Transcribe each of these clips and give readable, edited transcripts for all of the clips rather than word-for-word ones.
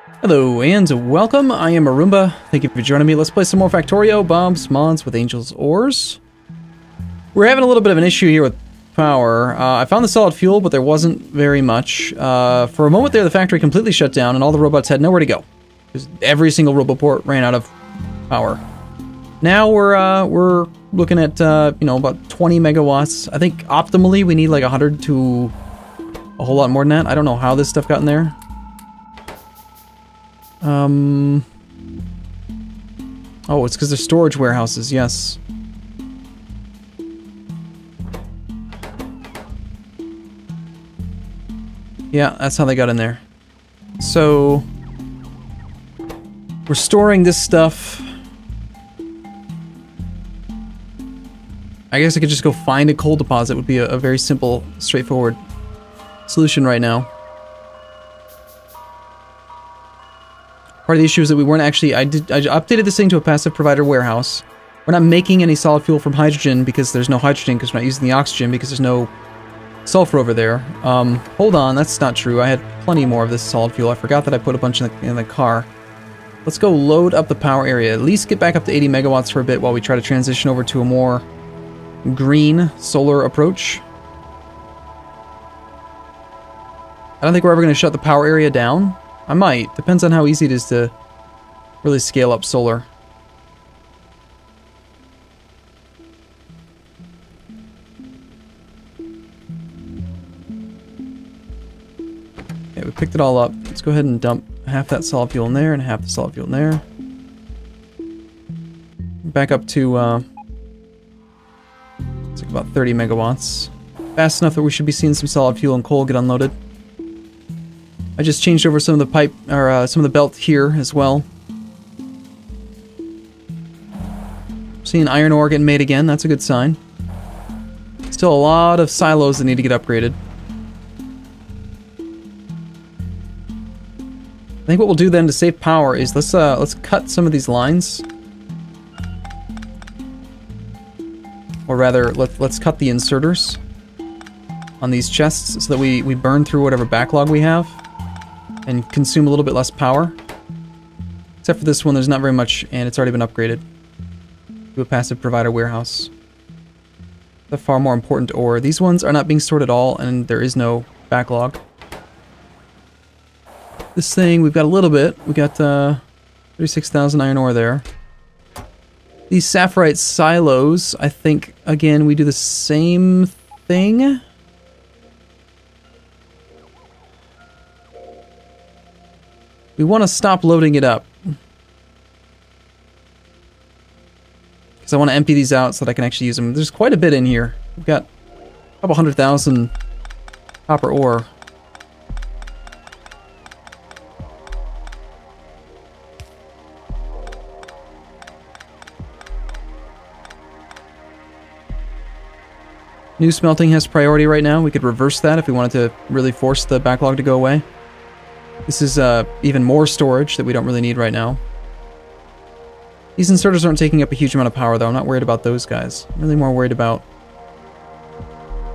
Hello and welcome, I am Arumba. Thank you for joining me. Let's play some more Factorio, bombs, mods with Angel's Ores. We're having a little bit of an issue here with power. I found the solid fuel, but there wasn't very much. For a moment there, the factory completely shut down and all the robots had nowhere to go. Because every single roboport ran out of power. Now we're looking at, you know, about 20 megawatts. I think optimally we need like 100 to a whole lot more than that. I don't know how this stuff got in there. Oh, it's because they're storage warehouses, yes. Yeah, that's how they got in there. So, we're storing this stuff. I guess I could just go find a coal deposit, would be a very simple, straightforward solution right now. Part of the issue is that we weren't actually, I updated this thing to a passive provider warehouse. We're not making any solid fuel from hydrogen because there's no hydrogen, because we're not using the oxygen because there's no sulfur over there. Hold on, that's not true. I had plenty more of this solid fuel. I forgot that I put a bunch in the car. Let's go load up the power area. At least get back up to 80 megawatts for a bit while we try to transition over to a more green solar approach. I don't think we're ever going to shut the power area down. I might. Depends on how easy it is to really scale up solar. Okay, we picked it all up. Let's go ahead and dump half that solid fuel in there and half the solid fuel in there. Back up to, it's like about 30 megawatts. Fast enough that we should be seeing some solid fuel and coal get unloaded. I just changed over some of the pipe, or some of the belt here as well. Seeing iron ore getting made again, that's a good sign. Still a lot of silos that need to get upgraded. I think what we'll do then to save power is let's cut some of these lines. Or rather, let's cut the inserters on these chests so that we burn through whatever backlog we have and consume a little bit less power. Except for this one, there's not very much, and it's already been upgraded to a passive provider warehouse. The far more important ore. These ones are not being stored at all, and there is no backlog. This thing, we've got a little bit. We got 36,000 iron ore there. These sapphirite silos, I think, again, we do the same thing. We want to stop loading it up. Because I want to empty these out so that I can actually use them. There's quite a bit in here. We've got a couple 100,000 copper ore. New smelting has priority right now. We could reverse that if we wanted to really force the backlog to go away. This is even more storage that we don't really need right now. These inserters aren't taking up a huge amount of power though. I'm not worried about those guys. I'm really more worried about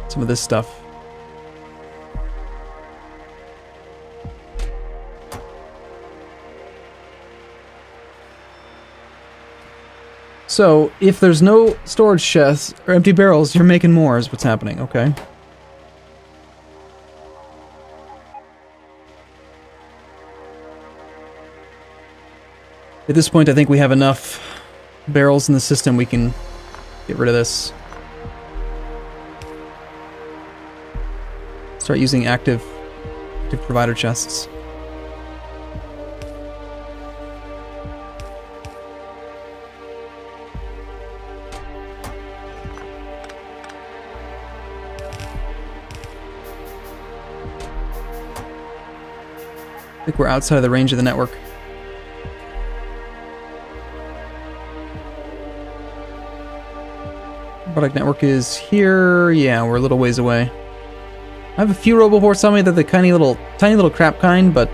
some of this stuff. So, if there's no storage chests or empty barrels, you're making more is what's happening, okay? At this point, I think we have enough barrels in the system we can get rid of this. Start using active provider chests. I think we're outside of the range of the network. Product network is here. Yeah, we're a little ways away. I have a few roboports on me that are the tiny little crap kind, but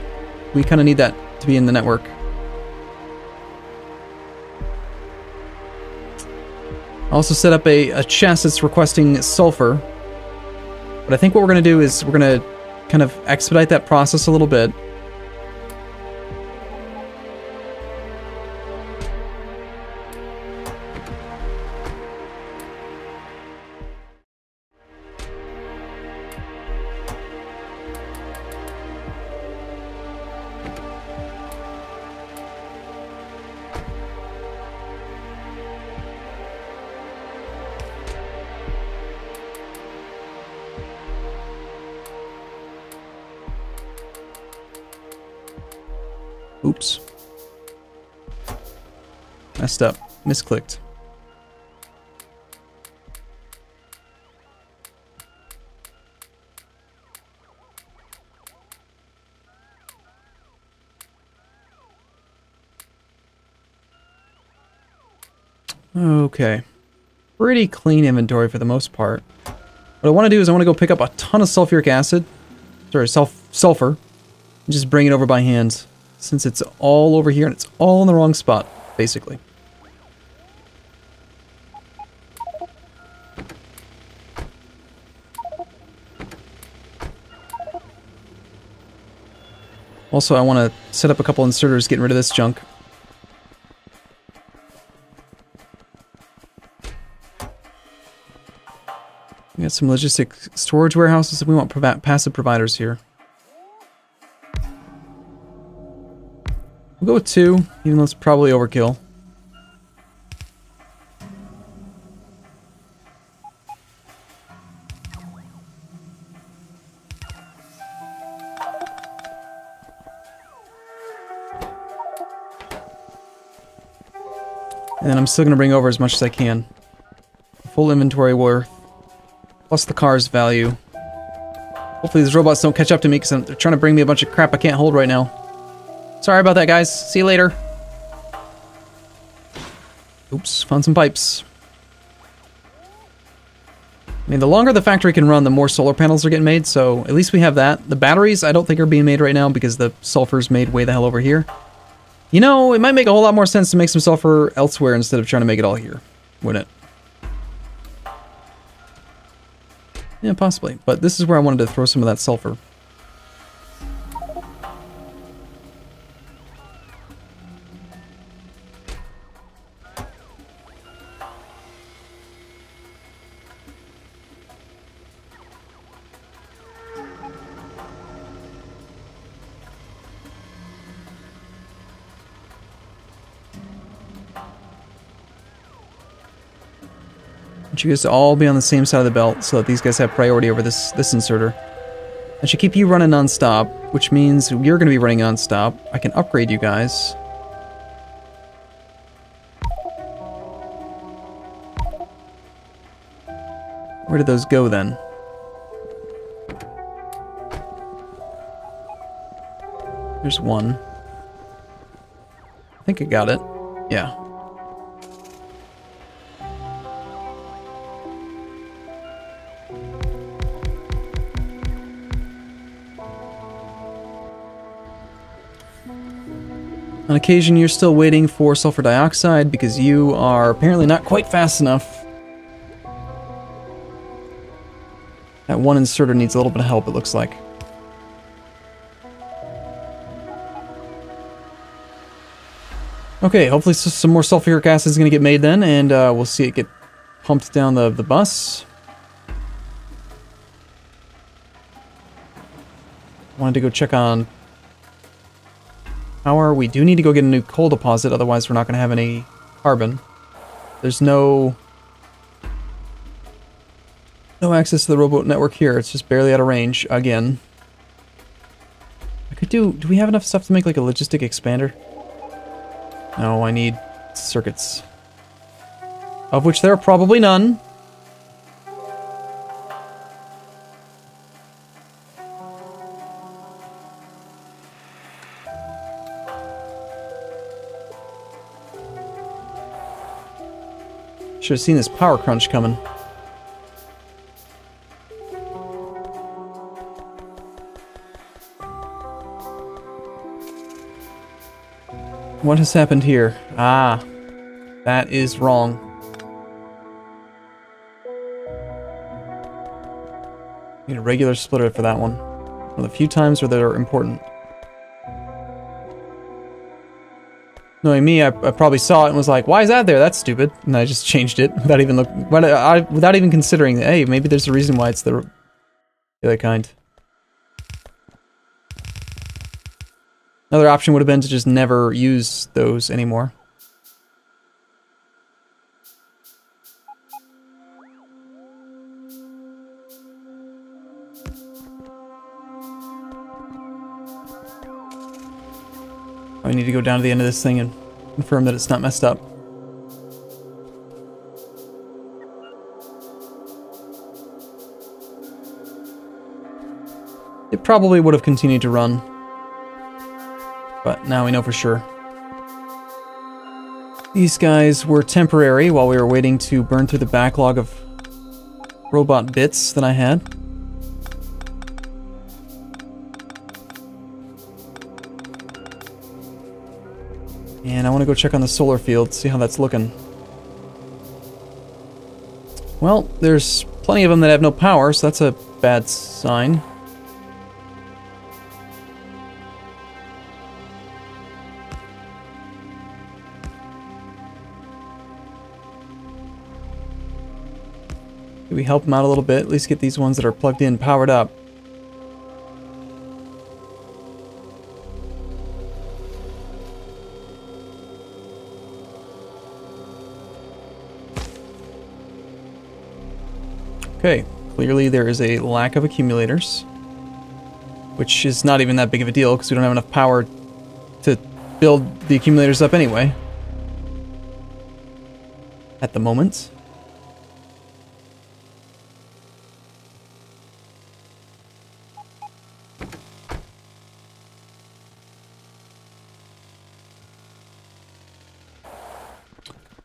we kind of need that to be in the network. I also set up a chest that's requesting sulfur. But I think what we're going to do is we're going to kind of expedite that process a little bit. Oops. Messed up. Misclicked. Okay. Pretty clean inventory for the most part. What I want to do is I want to go pick up a ton of sulfuric acid. Sorry, sulfur. And just bring it over by hand. Since it's all over here and it's all in the wrong spot, basically. Also, I want to set up a couple inserters getting rid of this junk. We got some logistic storage warehouses, and we want passive providers here. We'll go with 2, even though it's probably overkill. And then I'm still going to bring over as much as I can. Full inventory worth. Plus the car's value. Hopefully these robots don't catch up to me because they're trying to bring me a bunch of crap I can't hold right now. Sorry about that, guys. See you later. Oops, found some pipes. I mean, the longer the factory can run, the more solar panels are getting made, so at least we have that. The batteries, I don't think are being made right now because the sulfur's made way the hell over here. You know, it might make a whole lot more sense to make some sulfur elsewhere instead of trying to make it all here, wouldn't it? Yeah, possibly. But this is where I wanted to throw some of that sulfur. You guys to all be on the same side of the belt so that these guys have priority over this inserter. I should keep you running non-stop, which means you're going to be running non-stop. I can upgrade you guys. Where did those go then? There's one. I think I got it. Yeah. On occasion, you're still waiting for sulfur dioxide because you are apparently not quite fast enough. That one inserter needs a little bit of help, it looks like. Okay, hopefully some more sulfuric acid is going to get made then, and we'll see it get pumped down the bus. Wanted to go check on power. We do need to go get a new coal deposit, otherwise we're not going to have any carbon. There's no access to the rowboat network here. It's just barely out of range again. I could do we have enough stuff to make like a logistic expander? No, I need circuits. Of which there are probably none. Should have seen this power crunch coming. What has happened here? Ah, that is wrong. Need a regular splitter for that one. One of the few times where they're important. Knowing me, I probably saw it and was like, "Why is that there? That's stupid." And I just changed it without even without even considering that. Hey, maybe there's a reason why it's the other kind. Another option would have been to just never use those anymore. I need to go down to the end of this thing and confirm that it's not messed up. It probably would have continued to run, but now we know for sure. These guys were temporary while we were waiting to burn through the backlog of robot bits that I had. And I want to go check on the solar field, see how that's looking. Well, there's plenty of them that have no power, so that's a bad sign. We help them out a little bit, at least get these ones that are plugged in powered up. Okay, clearly there is a lack of accumulators, which is not even that big of a deal because we don't have enough power to build the accumulators up anyway. At the moment.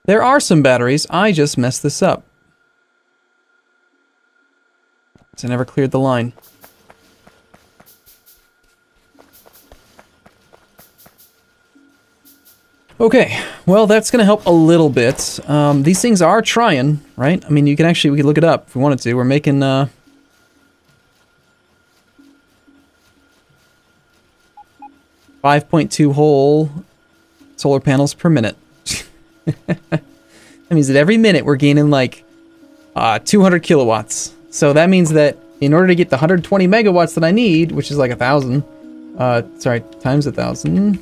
There are some batteries, I just messed this up. So I never cleared the line. Okay, well that's gonna help a little bit. These things are trying, right? I mean, we could look it up if we wanted to. We're making, 5.2 whole solar panels per minute. That means that every minute we're gaining like 200 kilowatts. So that means that in order to get the 120 megawatts that I need, which is like 1,000, times 1,000, and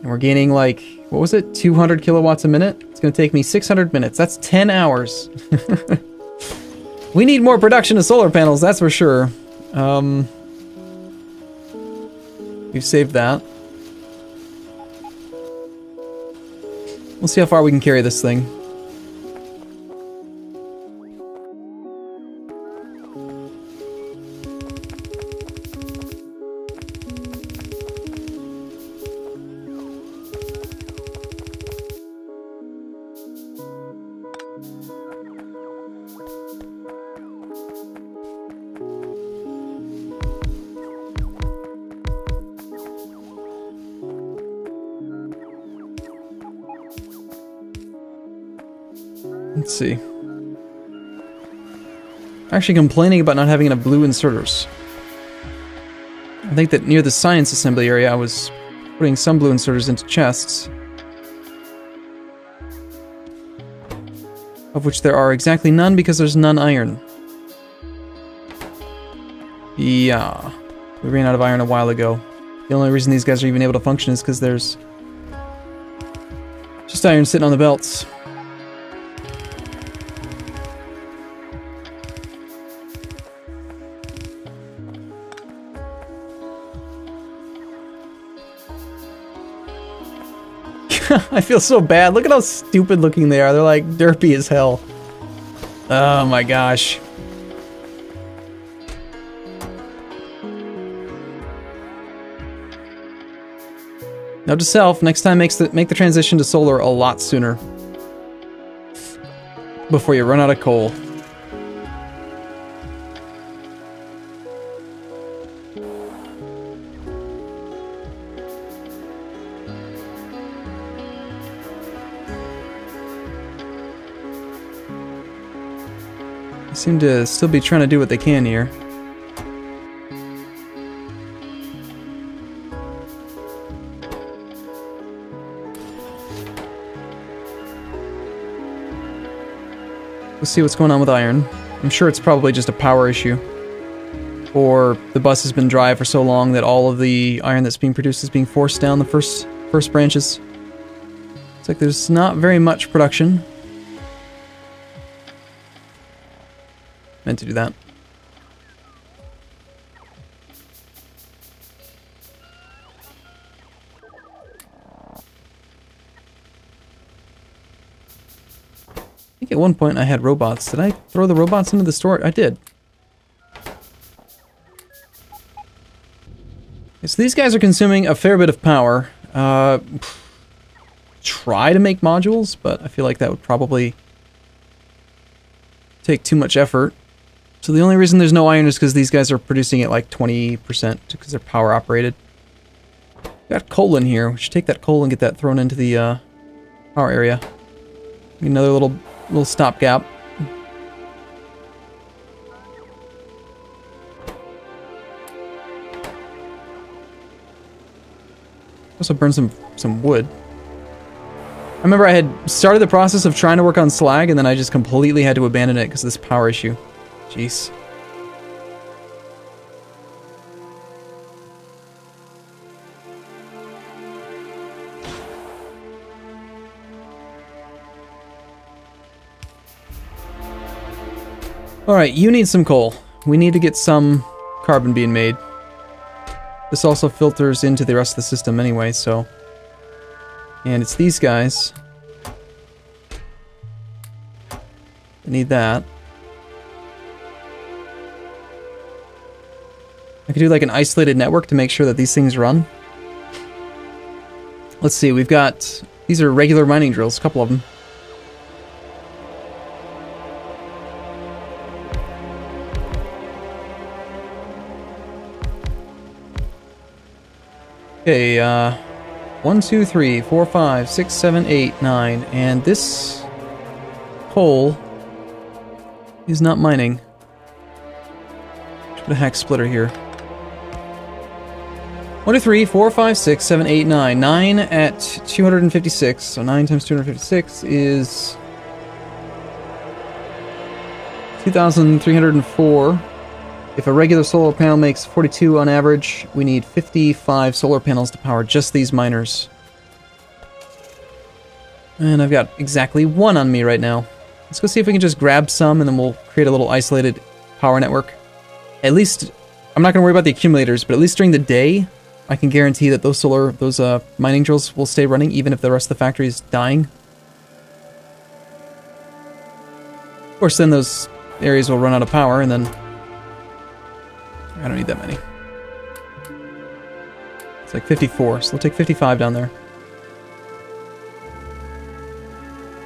we're gaining like, what was it, 200 kilowatts a minute? It's going to take me 600 minutes. That's 10 hours. We need more production of solar panels, that's for sure. We've saved that. We'll see how far we can carry this thing. Let's see. Actually complaining about not having enough blue inserters. I think that near the science assembly area I was putting some blue inserters into chests. Of which there are exactly none because there's none iron. Yeah. We ran out of iron a while ago. The only reason these guys are even able to function is because there's just iron sitting on the belts. I feel so bad. Look at how stupid looking they are. They're like derpy as hell. Oh my gosh. Note to self, next time make the transition to solar a lot sooner. Before you run out of coal. They seem to still be trying to do what they can here. Let's see what's going on with iron. I'm sure it's probably just a power issue. Or the bus has been dry for so long that all of the iron that's being produced is being forced down the first branches. It's like there's not very much production. Meant to do that. think at one point I had robots. Did I throw the robots into the store? I did. Okay, so these guys are consuming a fair bit of power. Try to make modules, but I feel like that would probably take too much effort. So the only reason there's no iron is because these guys are producing at like 20% because they're power operated. Got coal in here. We should take that coal and get that thrown into the power area. Another little stopgap. Also burn some wood. I remember I had started the process of trying to work on slag, and then I just completely had to abandon it because of this power issue. Jeez. Alright, you need some coal. We need to get some carbon being made. This also filters into the rest of the system anyway, so... And it's these guys. I need that. I could do like an isolated network to make sure that these things run. Let's see, we've got... These are regular mining drills, a couple of them. Okay, 1, 2, 3, 4, 5, 6, 7, 8, 9, and this coal is not mining. Put a hack splitter here. 1, 2, 3, 4, 5, 6, 7, 8, 9. 9 at 256, so 9 times 256 is 2,304. If a regular solar panel makes 42 on average, we need 55 solar panels to power just these miners. And I've got exactly 1 on me right now. Let's go see if we can just grab some, and then we'll create a little isolated power network. At least, I'm not going to worry about the accumulators, but at least during the day, I can guarantee that those mining drills will stay running, even if the rest of the factory is dying. Of course, then those areas will run out of power, and then... I don't need that many. It's like 54, so we'll take 55 down there.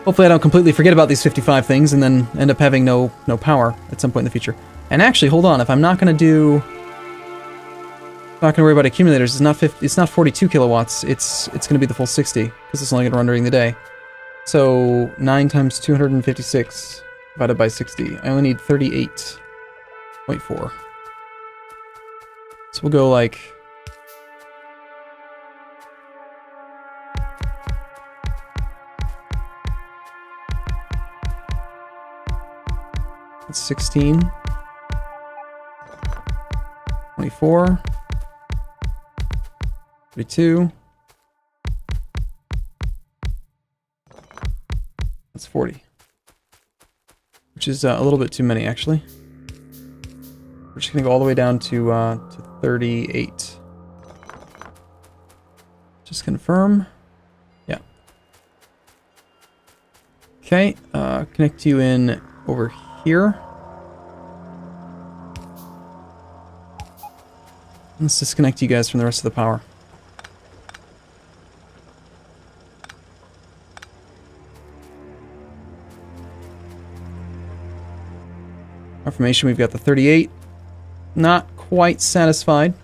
Hopefully I don't completely forget about these 55 things and then end up having no power at some point in the future. And actually, hold on, if I'm not going to worry about accumulators, it's not 42 kilowatts, it's going to be the full 60, because it's only going to run during the day. So, 9 times 256 divided by 60. I only need 38.4. So we'll go like... That's 16. 24. 32. That's 40. Which is a little bit too many, actually. We're just going to go all the way down to 38. Just confirm. Yeah. Okay, connect you in over here. Let's disconnect you guys from the rest of the power. Confirmation, we've got the 38. Not quite satisfied.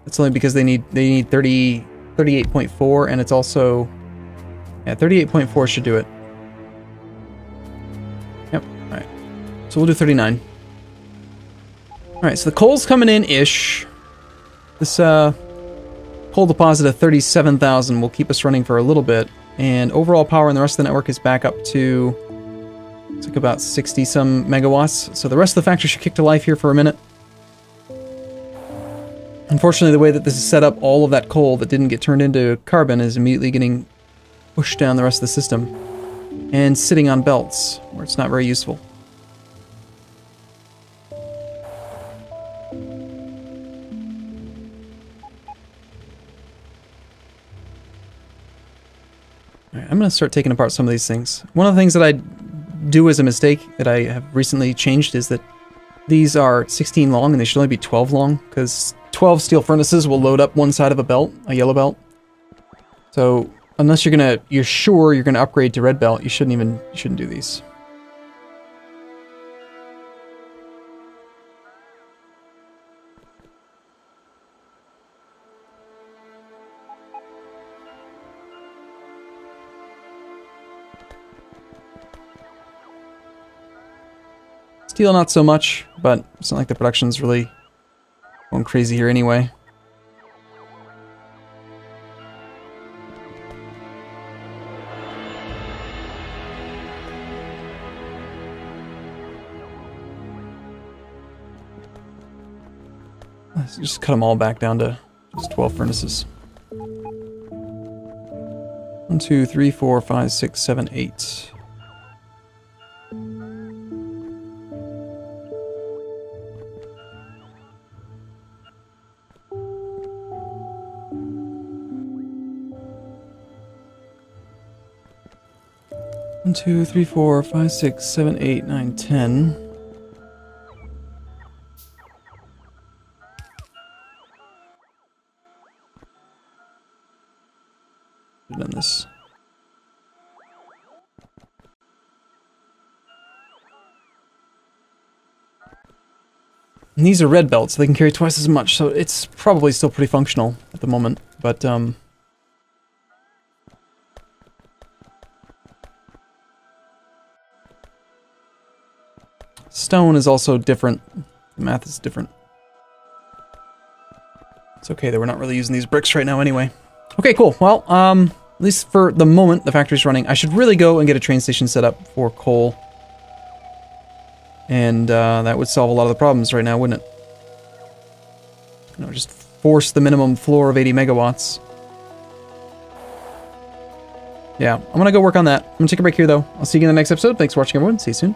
It's only because they need 38.4, and it's also... Yeah, 38.4 should do it. Yep, alright. So we'll do 39. Alright, so the coal's coming in-ish. This coal deposit of 37,000 will keep us running for a little bit. And overall power in the rest of the network is back up to... It's like about 60-some megawatts. So the rest of the factory should kick to life here for a minute. Unfortunately, the way that this is set up, all of that coal that didn't get turned into carbon is immediately getting pushed down the rest of the system. And sitting on belts, where it's not very useful. Alright, I'm going to start taking apart some of these things. One of the things that I do as a mistake that I have recently changed is that these are 16 long and they should only be 12 long, because 12 steel furnaces will load up one side of a belt, a yellow belt. So unless you're sure you're gonna upgrade to red belt, you shouldn't do these. Steel not so much, but it's not like the production's really going crazy here anyway. Let's just cut them all back down to just 12 furnaces. 1, 2, 3, 4, 5, 6, 7, 8. One, 2, 3, 4, 5, 6, 7, 8, 9, 10. I've done this. And these are red belts, so they can carry twice as much, so it's probably still pretty functional at the moment, but stone is also different. The math is different. It's okay that we're not really using these bricks right now anyway. Okay, cool. Well, at least for the moment, the factory's running. I should really go and get a train station set up for coal. And that would solve a lot of the problems right now, wouldn't it? You know, just force the minimum floor of 80 megawatts. Yeah, I'm gonna go work on that. I'm gonna take a break here, though. I'll see you in the next episode. Thanks for watching, everyone. See you soon.